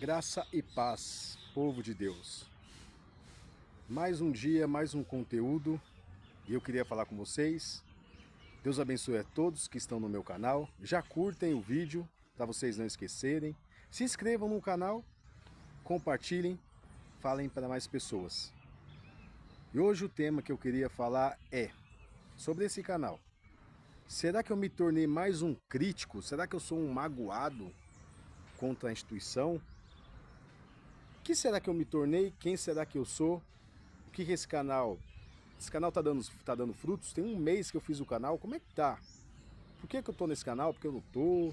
Graça e paz, povo de Deus. Mais um dia, mais um conteúdo e eu queria falar com vocês. Deus abençoe a todos que estão no meu canal. Já curtem o vídeo para vocês não esquecerem. Se inscrevam no canal, compartilhem, falem para mais pessoas. E hoje o tema que eu queria falar é sobre esse canal. Será que eu me tornei mais um crítico? Será que eu sou um magoado contra a instituição? O que será que eu me tornei? Quem será que eu sou? O que esse canal... Esse canal tá dando frutos? Tem um mês que eu fiz o canal, como é que tá? Por que eu tô nesse canal? Porque eu não tô?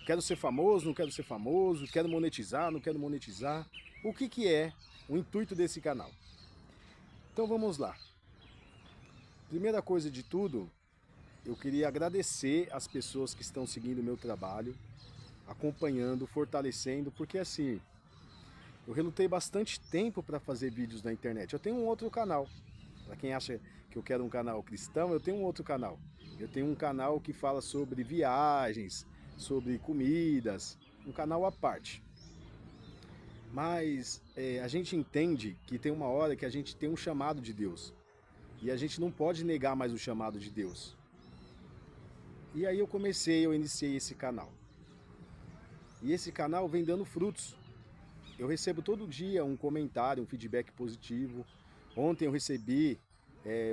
Quero ser famoso, não quero ser famoso? Quero monetizar, não quero monetizar? O que é o intuito desse canal? Então vamos lá. Primeira coisa de tudo, eu queria agradecer as pessoas que estão seguindo o meu trabalho, acompanhando, fortalecendo, porque assim, eu relutei bastante tempo para fazer vídeos na internet. Eu tenho um outro canal. Para quem acha que eu quero um canal cristão, eu tenho um outro canal. Eu tenho um canal que fala sobre viagens, sobre comidas, um canal à parte. Mas a gente entende que tem uma hora que a gente tem um chamado de Deus. E a gente não pode negar mais o chamado de Deus. E aí eu iniciei esse canal. E esse canal vem dando frutos. Eu recebo todo dia um comentário, um feedback positivo. Ontem eu recebi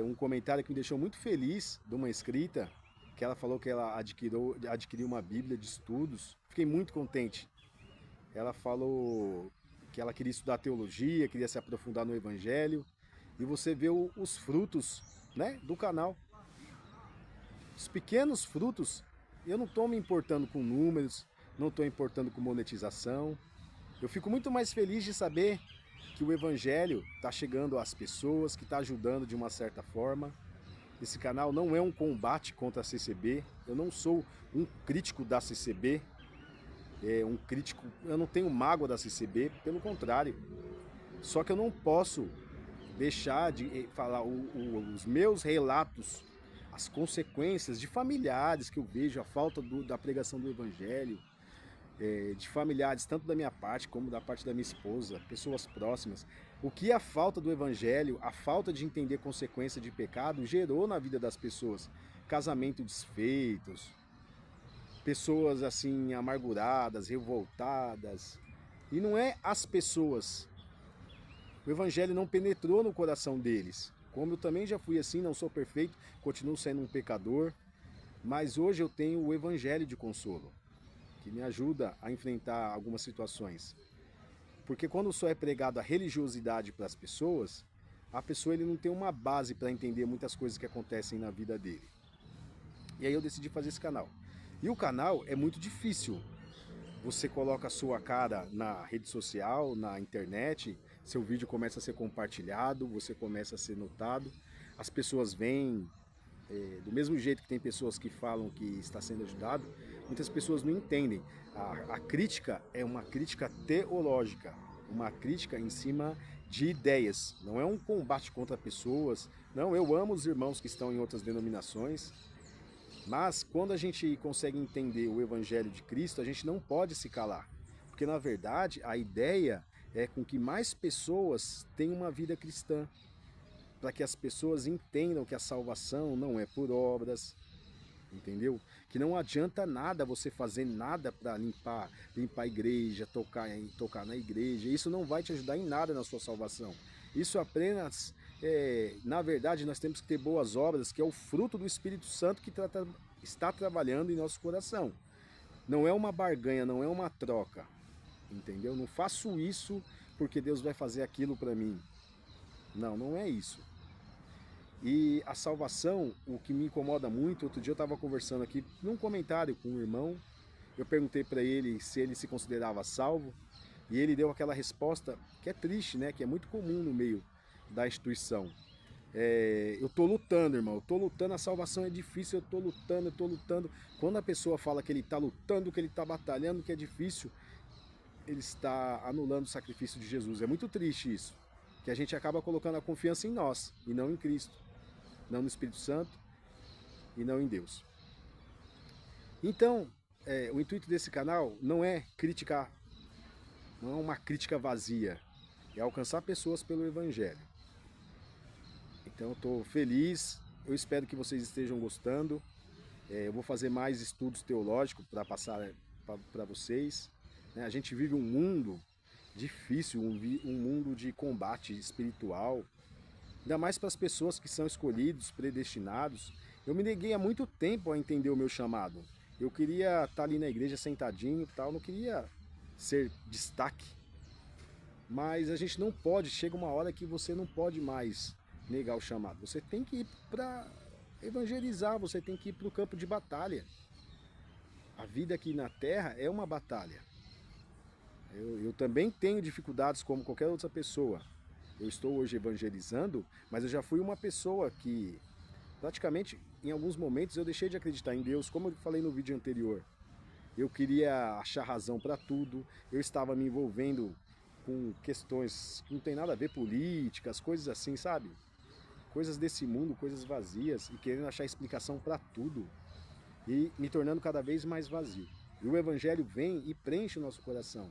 um comentário que me deixou muito feliz de uma inscrita, que ela falou que ela adquiriu uma Bíblia de estudos. Fiquei muito contente. Ela falou que ela queria estudar teologia, queria se aprofundar no Evangelho. E você vê os frutos, né, do canal. Os pequenos frutos. Eu não estou me importando com números, não estou importando com monetização. Eu fico muito mais feliz de saber que o Evangelho está chegando às pessoas, que está ajudando de uma certa forma. Esse canal não é um combate contra a CCB, eu não sou um crítico da CCB, eu não tenho mágoa da CCB, pelo contrário. Só que eu não posso deixar de falar os meus relatos, as consequências de familiares que eu vejo, a falta da pregação do Evangelho, de familiares, tanto da minha parte como da parte da minha esposa, pessoas próximas. O que a falta do Evangelho, a falta de entender consequência de pecado gerou na vida das pessoas. Casamento desfeitos, pessoas assim amarguradas, revoltadas. E não é as pessoas. O Evangelho não penetrou no coração deles. Como eu também já fui assim, não sou perfeito, continuo sendo um pecador, mas hoje eu tenho o Evangelho de consolo, que me ajuda a enfrentar algumas situações. Porque quando só é pregado a religiosidade para as pessoas, a pessoa ele não tem uma base para entender muitas coisas que acontecem na vida dele. E aí eu decidi fazer esse canal. E o canal é muito difícil. Você coloca a sua cara na rede social, na internet, seu vídeo começa a ser compartilhado, você começa a ser notado, as pessoas vêm, do mesmo jeito que tem pessoas que falam que está sendo ajudado, muitas pessoas não entendem. A crítica é uma crítica teológica, uma crítica em cima de ideias, não é um combate contra pessoas. Não, eu amo os irmãos que estão em outras denominações, mas quando a gente consegue entender o Evangelho de Cristo, a gente não pode se calar. Porque na verdade a ideia é com que mais pessoas tenham uma vida cristã, para que as pessoas entendam que a salvação não é por obras, entendeu? Que não adianta nada você fazer nada para limpar a igreja, tocar na igreja. Isso não vai te ajudar em nada na sua salvação. Isso apenas, na verdade, nós temos que ter boas obras, que é o fruto do Espírito Santo que está trabalhando em nosso coração. Não é uma barganha, não é uma troca, entendeu? Não faço isso porque Deus vai fazer aquilo para mim. Não, não é isso. E a salvação, o que me incomoda muito, outro dia eu estava conversando aqui num comentário com um irmão, eu perguntei para ele se ele se considerava salvo, e ele deu aquela resposta que é triste, né? Que é muito comum no meio da instituição. Eu tô lutando, irmão, eu tô lutando, a salvação é difícil, eu tô lutando. Quando a pessoa fala que ele tá lutando, que ele tá batalhando, que é difícil, ele está anulando o sacrifício de Jesus. É muito triste isso, que a gente acaba colocando a confiança em nós e não em Cristo, não no Espírito Santo e não em Deus. Então, o intuito desse canal não é criticar não é uma crítica vazia, é alcançar pessoas pelo Evangelho. Então eu estou feliz, eu espero que vocês estejam gostando. Eu vou fazer mais estudos teológicos para passar para vocês. A gente vive um mundo difícil, um mundo de combate espiritual, ainda mais para as pessoas que são escolhidos, predestinados. Eu me neguei há muito tempo a entender o meu chamado. Eu queria estar ali na igreja sentadinho e tal, não queria ser destaque. Mas a gente não pode, chega uma hora que você não pode mais negar o chamado. Você tem que ir para evangelizar, você tem que ir para o campo de batalha. A vida aqui na Terra é uma batalha. Eu também tenho dificuldades como qualquer outra pessoa. Eu estou hoje evangelizando, mas eu já fui uma pessoa que praticamente em alguns momentos eu deixei de acreditar em Deus, como eu falei no vídeo anterior. Eu queria achar razão para tudo, eu estava me envolvendo com questões que não tem nada a ver, políticas, coisas assim, sabe? Coisas desse mundo, coisas vazias, e querendo achar explicação para tudo, e me tornando cada vez mais vazio. E o Evangelho vem e preenche o nosso coração.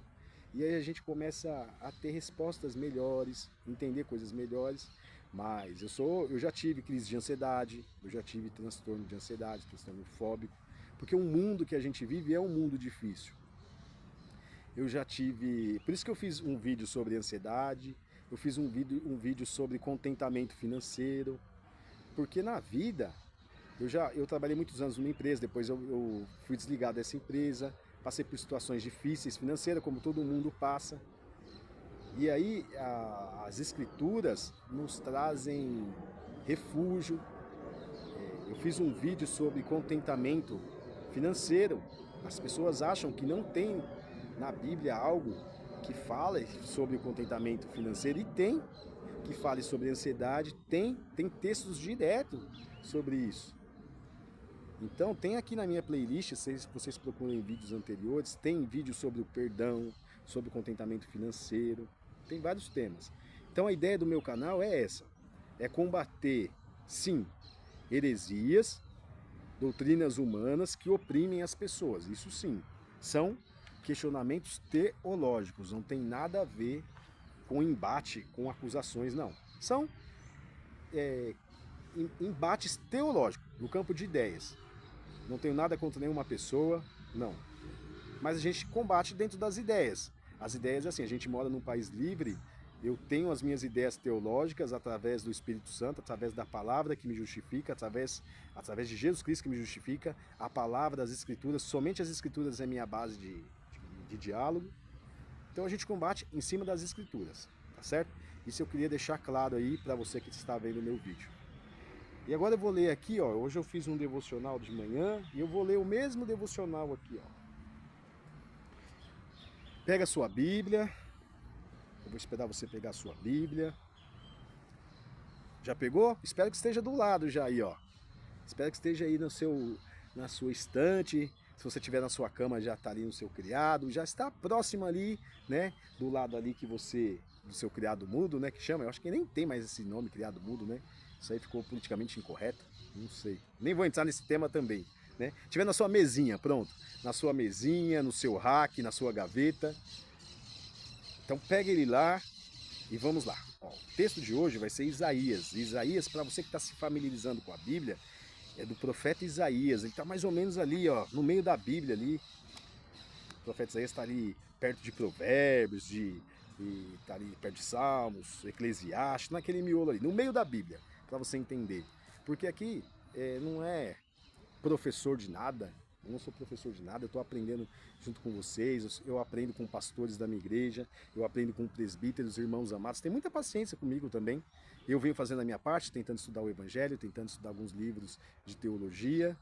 E aí a gente começa a ter respostas melhores, entender coisas melhores. Mas eu já tive crise de ansiedade, eu já tive transtorno de ansiedade, transtorno fóbico, porque o mundo que a gente vive é um mundo difícil. Eu já tive, por isso que eu fiz um vídeo sobre ansiedade, eu fiz um vídeo sobre contentamento financeiro, porque na vida eu trabalhei muitos anos numa empresa, depois eu fui desligado dessa empresa, passei por situações difíceis financeiras, como todo mundo passa. E aí as escrituras nos trazem refúgio. Eu fiz um vídeo sobre contentamento financeiro. As pessoas acham que não tem na Bíblia algo que fale sobre o contentamento financeiro, e tem, que fale sobre ansiedade, tem textos diretos sobre isso. Então tem aqui na minha playlist, se vocês procurem vídeos anteriores, tem vídeo sobre o perdão, sobre o contentamento financeiro, tem vários temas. Então a ideia do meu canal é essa, é combater, sim, heresias, doutrinas humanas que oprimem as pessoas, isso sim, são questionamentos teológicos, não tem nada a ver com embate, com acusações, não. São embates teológicos, no campo de ideias. Não tenho nada contra nenhuma pessoa, não. Mas a gente combate dentro das ideias. As ideias, assim, a gente mora num país livre, eu tenho as minhas ideias teológicas através do Espírito Santo, através da palavra que me justifica, através de Jesus Cristo que me justifica, a palavra das Escrituras, somente as Escrituras é minha base de diálogo. Então a gente combate em cima das Escrituras, tá certo? Isso eu queria deixar claro aí para você que está vendo o meu vídeo. E agora eu vou ler aqui, ó, hoje eu fiz um devocional de manhã e eu vou ler o mesmo devocional aqui, ó. Pega a sua Bíblia, eu vou esperar você pegar a sua Bíblia. Já pegou? Espero que esteja do lado já aí, ó. Espero que esteja aí na sua estante. Se você estiver na sua cama, já está ali no seu criado, já está próximo ali, né, do lado ali do seu criado mudo, né, que chama, eu acho que nem tem mais esse nome, criado mudo, né, isso aí ficou politicamente incorreto, não sei, nem vou entrar nesse tema também, né, tiver na sua mesinha, pronto, na sua mesinha, no seu rack, na sua gaveta, então pega ele lá e vamos lá. Ó, o texto de hoje vai ser Isaías, para você que está se familiarizando com a Bíblia, é do profeta Isaías, ele está mais ou menos ali, ó, no meio da Bíblia ali. O profeta Isaías está ali perto de Provérbios, está ali perto de Salmos, Eclesiastes, naquele miolo ali, no meio da Bíblia, para você entender. Porque aqui não é professor de nada, eu não sou professor de nada, eu estou aprendendo junto com vocês, eu aprendo com pastores da minha igreja, eu aprendo com presbíteros, irmãos amados, tem muita paciência comigo também. Eu venho fazendo a minha parte, tentando estudar o Evangelho, tentando estudar alguns livros de teologia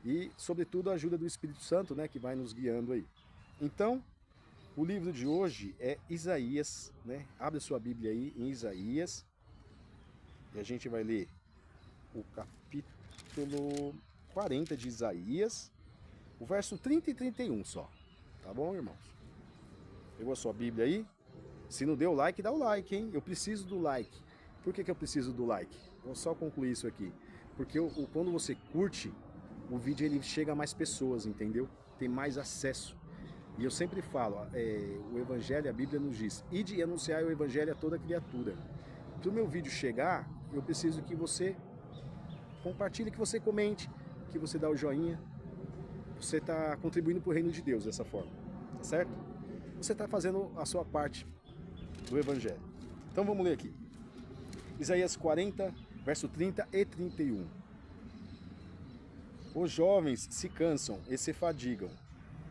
e, sobretudo, a ajuda do Espírito Santo, né, que vai nos guiando aí. Então, o livro de hoje é Isaías, né? Abre a sua Bíblia aí em Isaías e a gente vai ler o capítulo 40 de Isaías, o verso 30 e 31 só, tá bom, irmãos? Pegou a sua Bíblia aí? Se não deu like, dá o like, hein? Eu preciso do like. Por que eu preciso do like? Vou só concluir isso aqui. Porque quando você curte, o vídeo ele chega a mais pessoas, entendeu? Tem mais acesso. E eu sempre falo, o Evangelho, a Bíblia nos diz, ide e anunciar o Evangelho a toda criatura. Para o meu vídeo chegar, eu preciso que você compartilhe, que você comente, que você dá o joinha. Você está contribuindo para o reino de Deus dessa forma, tá certo? Você está fazendo a sua parte do Evangelho. Então vamos ler aqui. Isaías 40, verso 30 e 31. Os jovens se cansam e se fadigam,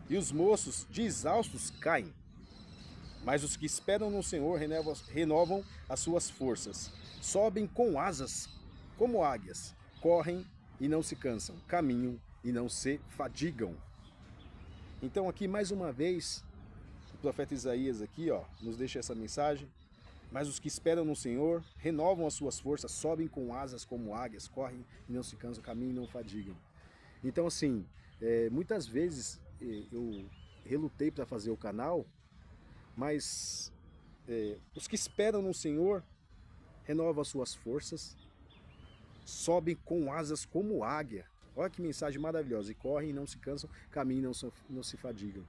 e os moços de exaustos caem. Mas os que esperam no Senhor renovam as suas forças. Sobem com asas como águias, correm e não se cansam, caminham e não se fadigam. Então aqui mais uma vez, o profeta Isaías aqui, nos deixa essa mensagem. Mas os que esperam no Senhor renovam as suas forças, sobem com asas como águias, correm e não se cansam, caminham e não fadigam. Então assim, muitas vezes eu relutei para fazer o canal, mas os que esperam no Senhor renovam as suas forças, sobem com asas como águia. Olha que mensagem maravilhosa. E correm e não se cansam, caminham e não se fadigam.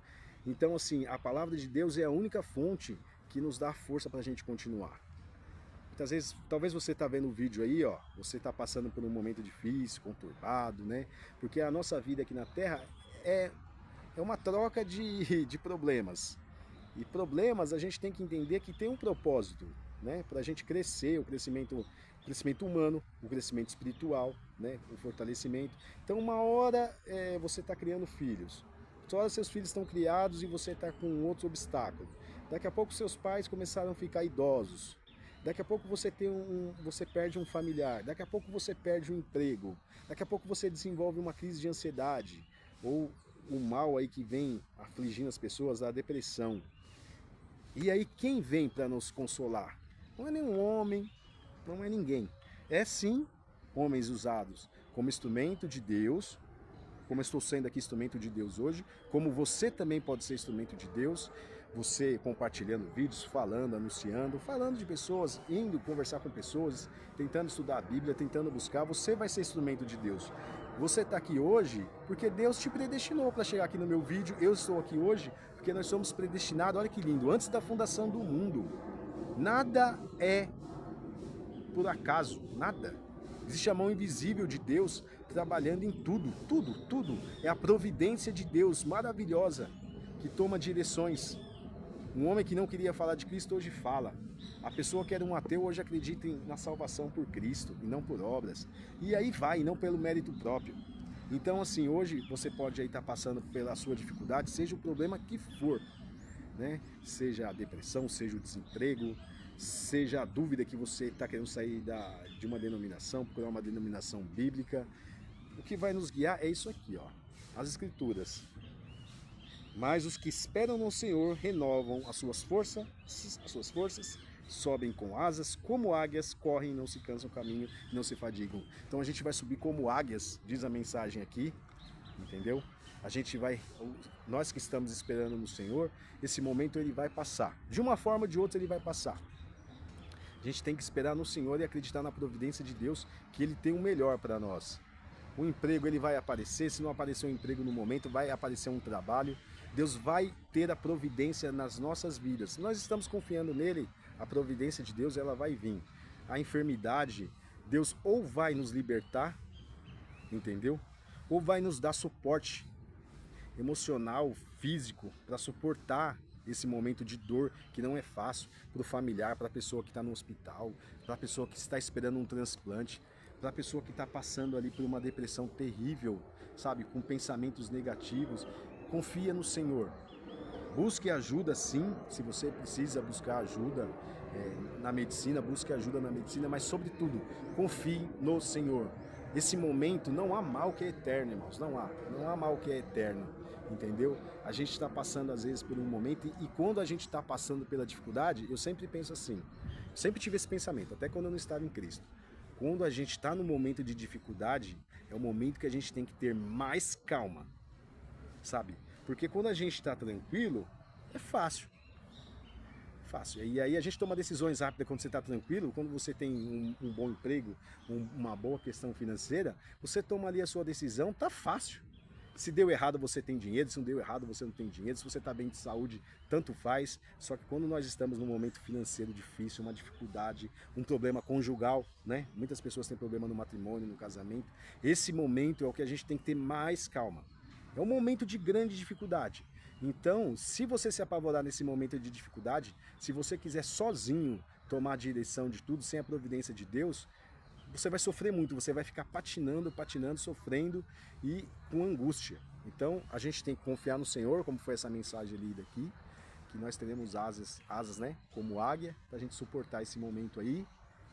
Então assim, a palavra de Deus é a única fonte que nos dá força para a gente continuar. Muitas vezes, talvez você está vendo o vídeo aí, você está passando por um momento difícil, conturbado, né? Porque a nossa vida aqui na Terra é uma troca de problemas. E problemas a gente tem que entender que tem um propósito, né? Para a gente crescer, o crescimento humano, o crescimento espiritual, né? O fortalecimento. Então uma hora você está criando filhos, outra hora seus filhos estão criados e você está com outros obstáculos. Daqui a pouco seus pais começaram a ficar idosos. Daqui a pouco você perde um familiar. Daqui a pouco você perde um emprego. Daqui a pouco você desenvolve uma crise de ansiedade. Ou o mal aí que vem afligindo as pessoas, a depressão. E aí quem vem para nos consolar? Não é nenhum homem, não é ninguém. É sim homens usados como instrumento de Deus, como eu estou sendo aqui instrumento de Deus hoje, como você também pode ser instrumento de Deus, você compartilhando vídeos, falando, anunciando, falando de pessoas, indo conversar com pessoas, tentando estudar a Bíblia, tentando buscar, você vai ser instrumento de Deus. Você está aqui hoje porque Deus te predestinou para chegar aqui no meu vídeo, eu estou aqui hoje porque nós somos predestinados, olha que lindo, antes da fundação do mundo. Nada é por acaso, nada. Existe a mão invisível de Deus trabalhando em tudo, tudo, tudo. É a providência de Deus maravilhosa que toma direções. Um homem que não queria falar de Cristo hoje fala. A pessoa que era um ateu hoje acredita na salvação por Cristo e não por obras. E aí vai, não pelo mérito próprio. Então assim, hoje você pode aí estar passando pela sua dificuldade, seja o problema que for, né? Seja a depressão, seja o desemprego, seja a dúvida que você está querendo sair de uma denominação, procurar uma denominação bíblica. O que vai nos guiar é isso aqui, as Escrituras. Mas os que esperam no Senhor renovam as suas forças, sobem com asas, como águias, correm, não se cansam, caminham, não se fadigam. Então a gente vai subir como águias, diz a mensagem aqui, entendeu? A gente vai, nós que estamos esperando no Senhor, esse momento ele vai passar. De uma forma ou de outra ele vai passar. A gente tem que esperar no Senhor e acreditar na providência de Deus, que Ele tem o melhor para nós. O emprego ele vai aparecer, se não aparecer um emprego no momento, vai aparecer um trabalho. Deus vai ter a providência nas nossas vidas. Se nós estamos confiando nele, a providência de Deus ela vai vir. A enfermidade, Deus ou vai nos libertar, entendeu? Ou vai nos dar suporte emocional, físico, para suportar esse momento de dor que não é fácil para o familiar, para a pessoa que está no hospital, para a pessoa que está esperando um transplante, para a pessoa que está passando ali por uma depressão terrível, sabe, com pensamentos negativos. Confia no Senhor. Busque ajuda sim, se você precisa buscar ajuda na medicina, busque ajuda na medicina, mas sobretudo, confie no Senhor. Esse momento não há mal que é eterno, irmãos, não há mal que é eterno, entendeu? A gente está passando às vezes por um momento e quando a gente está passando pela dificuldade, eu sempre penso assim, sempre tive esse pensamento, até quando eu não estava em Cristo. Quando a gente está no momento de dificuldade, é o momento que a gente tem que ter mais calma, sabe? Porque quando a gente está tranquilo, é fácil. Fácil. E aí a gente toma decisões rápidas quando você está tranquilo, quando você tem um bom emprego, uma boa questão financeira, você toma ali a sua decisão, tá fácil. Se deu errado, você tem dinheiro. Se não deu errado, você não tem dinheiro. Se você está bem de saúde, tanto faz. Só que quando nós estamos num momento financeiro difícil, uma dificuldade, um problema conjugal, né? Muitas pessoas têm problema no matrimônio, no casamento. Esse momento é o que a gente tem que ter mais calma. É um momento de grande dificuldade. Então, se você se apavorar nesse momento de dificuldade, se você quiser sozinho tomar a direção de tudo, sem a providência de Deus, você vai sofrer muito, você vai ficar patinando, sofrendo e com angústia. Então, a gente tem que confiar no Senhor, como foi essa mensagem lida aqui, que nós teremos asas, né, como águia, para a gente suportar esse momento aí,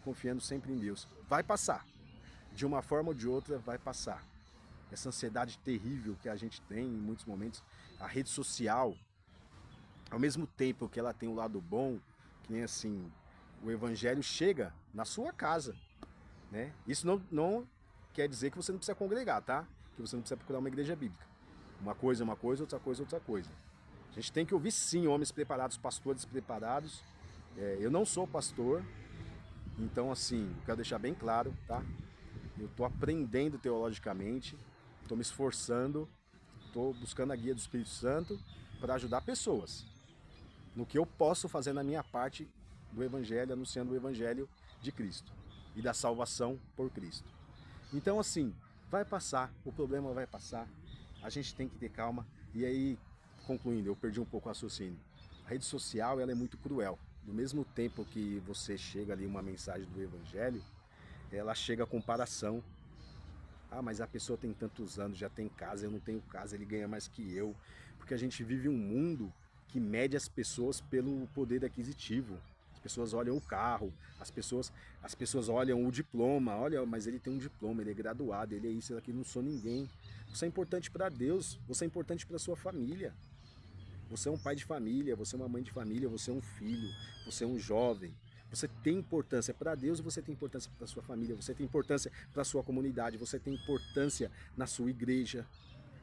confiando sempre em Deus. Vai passar, de uma forma ou de outra vai passar. Essa ansiedade terrível que a gente tem em muitos momentos, a rede social, ao mesmo tempo que ela tem um lado bom, que nem assim, o evangelho chega na sua casa, né? Isso não quer dizer que você não precisa congregar, tá? Que você não precisa procurar uma igreja bíblica. Uma coisa é uma coisa, outra coisa é outra coisa. A gente tem que ouvir sim homens preparados, pastores preparados. Eu não sou pastor, então assim, quero deixar bem claro, tá? Eu estou aprendendo teologicamente, estou me esforçando, estou buscando a guia do Espírito Santo para ajudar pessoas no que eu posso fazer na minha parte do Evangelho, anunciando o Evangelho de Cristo e da salvação por Cristo. Então assim, vai passar, o problema vai passar, a gente tem que ter calma. E aí, concluindo, eu perdi um pouco o raciocínio. A rede social, ela é muito cruel. Do mesmo tempo que você chega ali uma mensagem do Evangelho, ela chega a comparação. Ah, mas a pessoa tem tantos anos, já tem casa, eu não tenho casa, ele ganha mais que eu. Porque a gente vive um mundo que mede as pessoas pelo poder aquisitivo. As pessoas olham o carro, as pessoas olham o diploma. Olha, mas ele tem um diploma, ele é graduado, ele é isso, ele aqui, não sou ninguém. Você é importante para Deus, você é importante para sua família. Você é um pai de família, você é uma mãe de família, você é um filho, você é um jovem. Você tem importância para Deus, você tem importância para sua família, você tem importância para sua comunidade, você tem importância na sua igreja.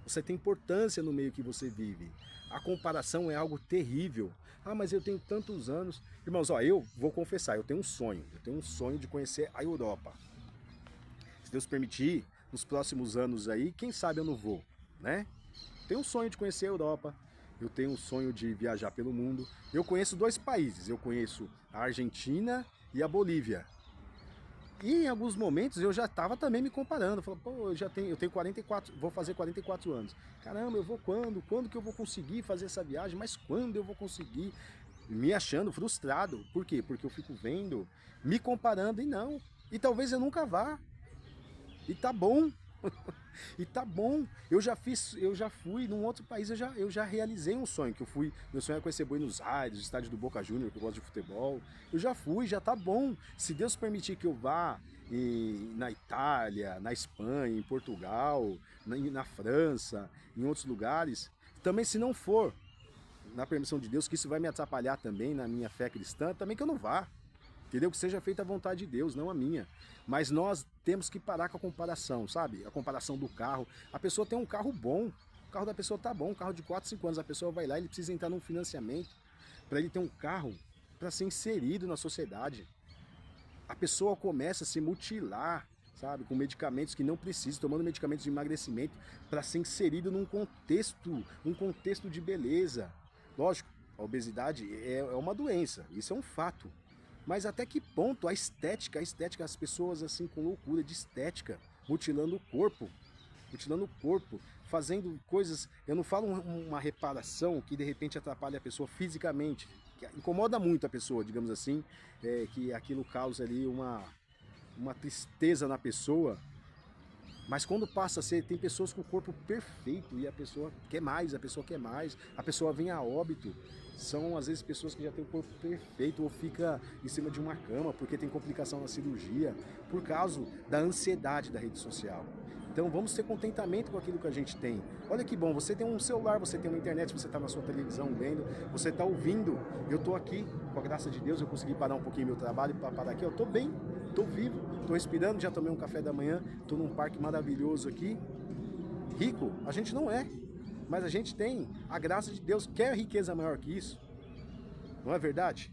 Você tem importância no meio que você vive. A comparação é algo terrível. Ah, mas eu tenho tantos anos. Irmãos, ó, eu vou confessar, eu tenho um sonho. Eu tenho um sonho de conhecer a Europa. Se Deus permitir, nos próximos anos aí, quem sabe eu não vou, né? Tenho um sonho de conhecer a Europa. Eu tenho um sonho de viajar pelo mundo. Eu conheço 2 países. Eu conheço a Argentina e a Bolívia. E em alguns momentos eu já estava também me comparando. Falei, pô, eu tenho 44, vou fazer 44 anos. Caramba, eu vou quando? Quando que eu vou conseguir fazer essa viagem? Mas quando eu vou conseguir? Me achando frustrado. Por quê? Porque eu fico vendo, me comparando e não. E talvez eu nunca vá. E tá bom. E tá bom. Eu já fui num outro país, eu já realizei um sonho, que eu fui, meu sonho é conhecer Buenos Aires, o estádio do Boca Juniors, que eu gosto de futebol. Eu já fui, já tá bom. Se Deus permitir que eu vá na Itália, na Espanha, em Portugal, na França, em outros lugares, também se não for na permissão de Deus, que isso vai me atrapalhar também na minha fé cristã, também que eu não vá. Entendeu? Que seja feita a vontade de Deus, não a minha. Mas nós temos que parar com a comparação, sabe? A comparação do carro. A pessoa tem um carro bom, o carro da pessoa tá bom, um carro de 4, 5 anos. A pessoa vai lá, ele precisa entrar num financiamento para ele ter um carro para ser inserido na sociedade. A pessoa começa a se mutilar, sabe? Com medicamentos que não precisa, tomando medicamentos de emagrecimento para ser inserido num contexto, um contexto de beleza. Lógico, a obesidade é uma doença, isso é um fato. Mas até que ponto a estética, as pessoas assim com loucura de estética, mutilando o corpo, fazendo coisas, eu não falo uma reparação que de repente atrapalha a pessoa fisicamente, que incomoda muito a pessoa, digamos assim, que aquilo causa ali uma tristeza na pessoa, mas quando passa a ser, tem pessoas com o corpo perfeito e a pessoa quer mais, a pessoa vem a óbito. São às vezes pessoas que já têm o corpo perfeito ou fica em cima de uma cama porque tem complicação na cirurgia, por causa da ansiedade da rede social. Então vamos ter contentamento com aquilo que a gente tem. Olha que bom, você tem um celular, você tem uma internet, você está na sua televisão vendo, você está ouvindo. Eu estou aqui, com a graça de Deus, eu consegui parar um pouquinho meu trabalho para parar aqui. Eu estou bem, estou vivo, estou respirando, já tomei um café da manhã, estou num parque maravilhoso aqui. Rico, a gente não é, mas a gente tem a graça de Deus. Quer riqueza maior que isso? Não é verdade?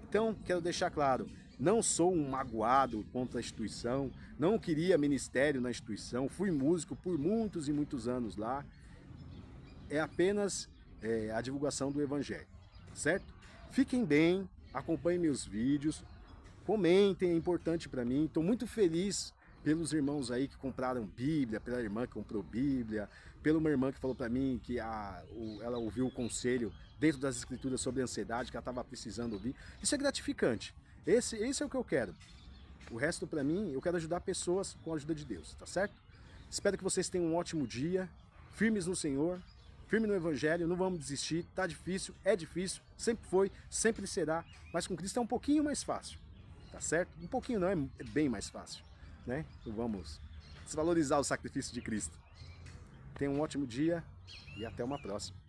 Então, quero deixar claro, não sou um magoado contra a instituição, não queria ministério na instituição, fui músico por muitos e muitos anos lá, é apenas a divulgação do Evangelho, certo? Fiquem bem, acompanhem meus vídeos, comentem, é importante para mim. Estou muito feliz pelos irmãos aí que compraram Bíblia, pela irmã que comprou Bíblia, pela uma irmã que falou para mim que ela ouviu o conselho dentro das escrituras sobre ansiedade, que ela estava precisando ouvir. Isso é gratificante. Esse é o que eu quero. O resto, para mim, eu quero ajudar pessoas com a ajuda de Deus, tá certo? Espero que vocês tenham um ótimo dia, firmes no Senhor, firmes no Evangelho, não vamos desistir, tá difícil, é difícil, sempre foi, sempre será, mas com Cristo é um pouquinho mais fácil, tá certo? Um pouquinho não, é bem mais fácil, né? Então vamos desvalorizar o sacrifício de Cristo. Tenham um ótimo dia e até uma próxima.